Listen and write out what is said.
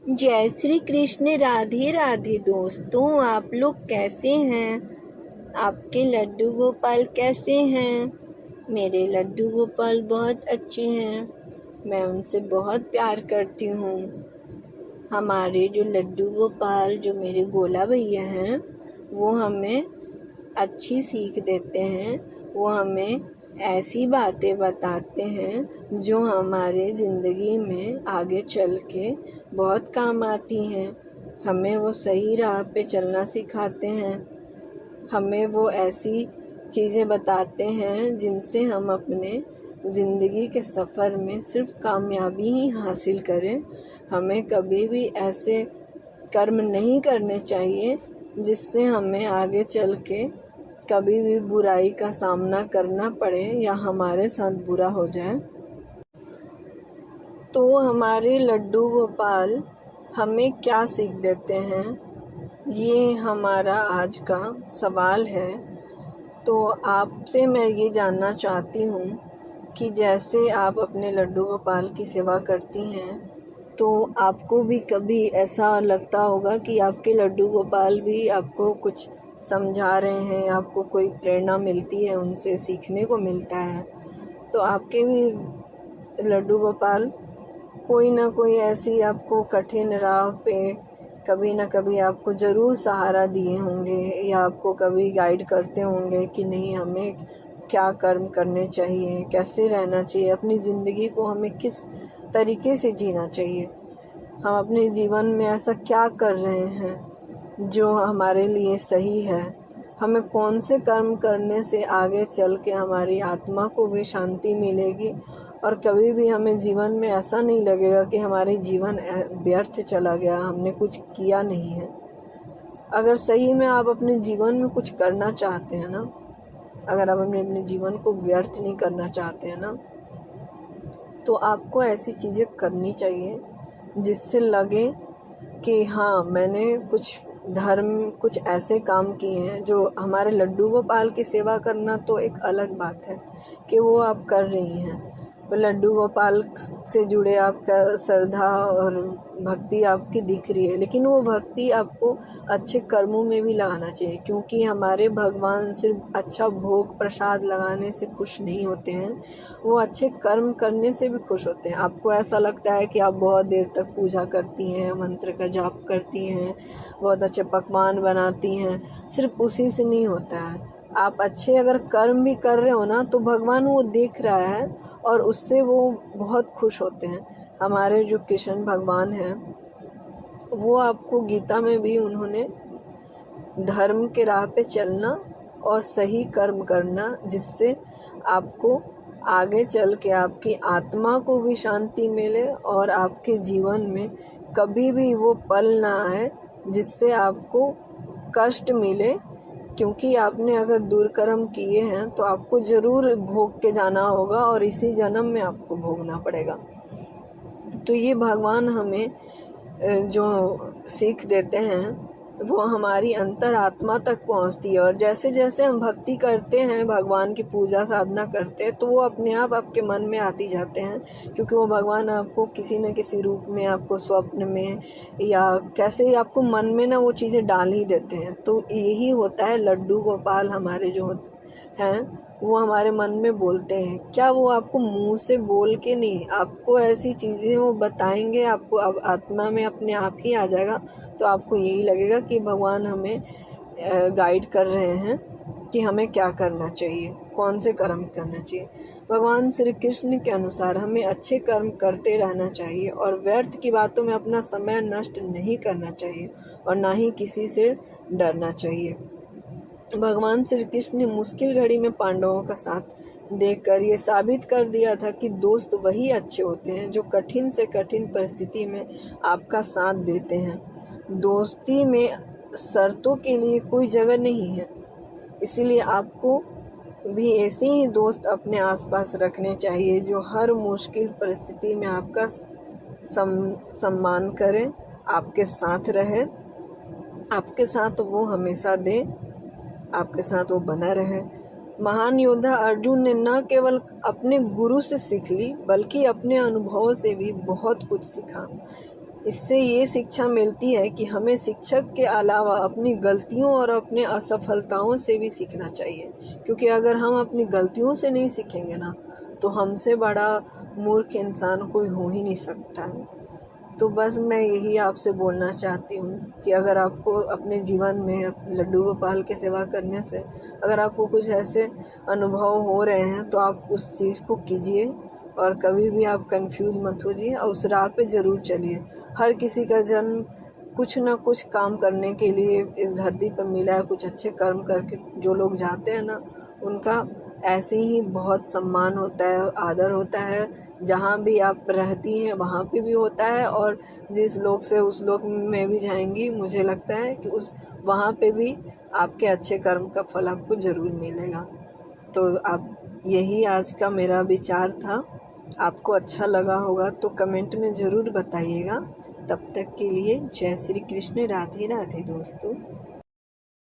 जय श्री कृष्ण। राधे राधे दोस्तों, आप लोग कैसे हैं? आपके लड्डू गोपाल कैसे हैं? मेरे लड्डू गोपाल बहुत अच्छे हैं। मैं उनसे बहुत प्यार करती हूँ। हमारे जो लड्डू गोपाल, जो मेरे गोला भैया हैं, वो हमें अच्छी सीख देते हैं। वो हमें ऐसी बातें बताते हैं जो हमारे ज़िंदगी में आगे चल के बहुत काम आती हैं। हमें वो सही राह पे चलना सिखाते हैं। हमें वो ऐसी चीज़ें बताते हैं जिनसे हम अपने ज़िंदगी के सफ़र में सिर्फ कामयाबी ही हासिल करें। हमें कभी भी ऐसे कर्म नहीं करने चाहिए जिससे हमें आगे चल के कभी भी बुराई का सामना करना पड़े या हमारे साथ बुरा हो जाए। तो हमारे लड्डू गोपाल हमें क्या सीख देते हैं, ये हमारा आज का सवाल है। तो आपसे मैं ये जानना चाहती हूँ कि जैसे आप अपने लड्डू गोपाल की सेवा करती हैं, तो आपको भी कभी ऐसा लगता होगा कि आपके लड्डू गोपाल भी आपको कुछ समझा रहे हैं, आपको कोई प्रेरणा मिलती है, उनसे सीखने को मिलता है। तो आपके भी लड्डू गोपाल कोई ना कोई ऐसी आपको कठिन राह पे कभी ना कभी आपको ज़रूर सहारा दिए होंगे, या आपको कभी गाइड करते होंगे कि नहीं, हमें क्या कर्म करने चाहिए, कैसे रहना चाहिए, अपनी ज़िंदगी को हमें किस तरीके से जीना चाहिए, हम अपने जीवन में ऐसा क्या कर रहे हैं जो हमारे लिए सही है, हमें कौन से कर्म करने से आगे चल के हमारी आत्मा को भी शांति मिलेगी और कभी भी हमें जीवन में ऐसा नहीं लगेगा कि हमारे जीवन व्यर्थ चला गया, हमने कुछ किया नहीं है। अगर सही में आप अपने जीवन में कुछ करना चाहते हैं ना, अगर आप अपने जीवन को व्यर्थ नहीं करना चाहते हैं ना, तो आपको ऐसी चीज़ें करनी चाहिए जिससे लगे कि हाँ, मैंने कुछ ऐसे काम किए हैं जो हमारे लड्डू गोपाल की सेवा करना तो एक अलग बात है कि वो आप कर रही हैं। वो लड्डू गोपाल से जुड़े आपका श्रद्धा और भक्ति आपकी दिख रही है, लेकिन वो भक्ति आपको अच्छे कर्मों में भी लगाना चाहिए, क्योंकि हमारे भगवान सिर्फ अच्छा भोग प्रसाद लगाने से खुश नहीं होते हैं, वो अच्छे कर्म करने से भी खुश होते हैं। आपको ऐसा लगता है कि आप बहुत देर तक पूजा करती हैं, मंत्र का जाप करती हैं, बहुत अच्छे पकवान बनाती हैं, सिर्फ उसी से नहीं होता है। आप अच्छे अगर कर्म भी कर रहे हो ना, तो भगवान वो देख रहा है और उससे वो बहुत खुश होते हैं। हमारे जो कृष्ण भगवान हैं, वो आपको गीता में भी उन्होंने धर्म के राह पे चलना और सही कर्म करना, जिससे आपको आगे चल के आपकी आत्मा को भी शांति मिले और आपके जीवन में कभी भी वो पल ना आए जिससे आपको कष्ट मिले, क्योंकि आपने अगर दुष्कर्म किए हैं तो आपको ज़रूर भोग के जाना होगा और इसी जन्म में आपको भोगना पड़ेगा। तो ये भगवान हमें जो सीख देते हैं वो हमारी अंतरात्मा तक पहुंचती है, और जैसे जैसे हम भक्ति करते हैं, भगवान की पूजा साधना करते हैं, तो वो अपने आप आपके मन में आती जाते हैं, क्योंकि वो भगवान आपको किसी न किसी रूप में, आपको स्वप्न में या कैसे आपको मन में ना वो चीज़ें डाल ही देते हैं। तो यही होता है, लड्डू गोपाल हमारे जो हैं वो हमारे मन में बोलते हैं। क्या वो आपको मुंह से बोल के नहीं, आपको ऐसी चीज़ें वो बताएंगे, आपको अब आत्मा में अपने आप ही आ जाएगा। तो आपको यही लगेगा कि भगवान हमें गाइड कर रहे हैं कि हमें क्या करना चाहिए, कौन से कर्म करना चाहिए। भगवान श्री कृष्ण के अनुसार हमें अच्छे कर्म करते रहना चाहिए और व्यर्थ की बातों में अपना समय नष्ट नहीं करना चाहिए और ना ही किसी से डरना चाहिए। भगवान श्री कृष्ण ने मुश्किल घड़ी में पांडवों का साथ देखकर ये साबित कर दिया था कि दोस्त वही अच्छे होते हैं जो कठिन से कठिन परिस्थिति में आपका साथ देते हैं। दोस्ती में शर्तों के लिए कोई जगह नहीं है, इसीलिए आपको भी ऐसे ही दोस्त अपने आसपास रखने चाहिए जो हर मुश्किल परिस्थिति में आपका सम्मान करें, आपके साथ रहे, आपके साथ वो हमेशा दे, आपके साथ वो बना रहे। महान योद्धा अर्जुन ने न केवल अपने गुरु से सीख ली, बल्कि अपने अनुभवों से भी बहुत कुछ सीखा। इससे ये शिक्षा मिलती है कि हमें शिक्षक के अलावा अपनी गलतियों और अपने असफलताओं से भी सीखना चाहिए, क्योंकि अगर हम अपनी गलतियों से नहीं सीखेंगे ना तो हमसे बड़ा मूर्ख इंसान कोई हो ही नहीं सकता है। तो बस मैं यही आपसे बोलना चाहती हूँ कि अगर आपको अपने जीवन में लड्डू गोपाल की सेवा करने से अगर आपको कुछ ऐसे अनुभव हो रहे हैं तो आप उस चीज़ को कीजिए और कभी भी आप कंफ्यूज मत होइए और उस राह पे ज़रूर चलिए। हर किसी का जन्म कुछ ना कुछ काम करने के लिए इस धरती पर मिला है। कुछ अच्छे कर्म करके जो लोग जाते हैं ना उनका ऐसे ही बहुत सम्मान होता है, आदर होता है। जहाँ भी आप रहती हैं वहाँ पे भी होता है और जिस लोक से उस लोक में भी जाएंगी मुझे लगता है कि उस वहाँ पे भी आपके अच्छे कर्म का फल आपको ज़रूर मिलेगा। तो आप यही आज का मेरा विचार था। आपको अच्छा लगा होगा तो कमेंट में ज़रूर बताइएगा। तब तक के लिए जय श्री कृष्ण, राधे राधे दोस्तों।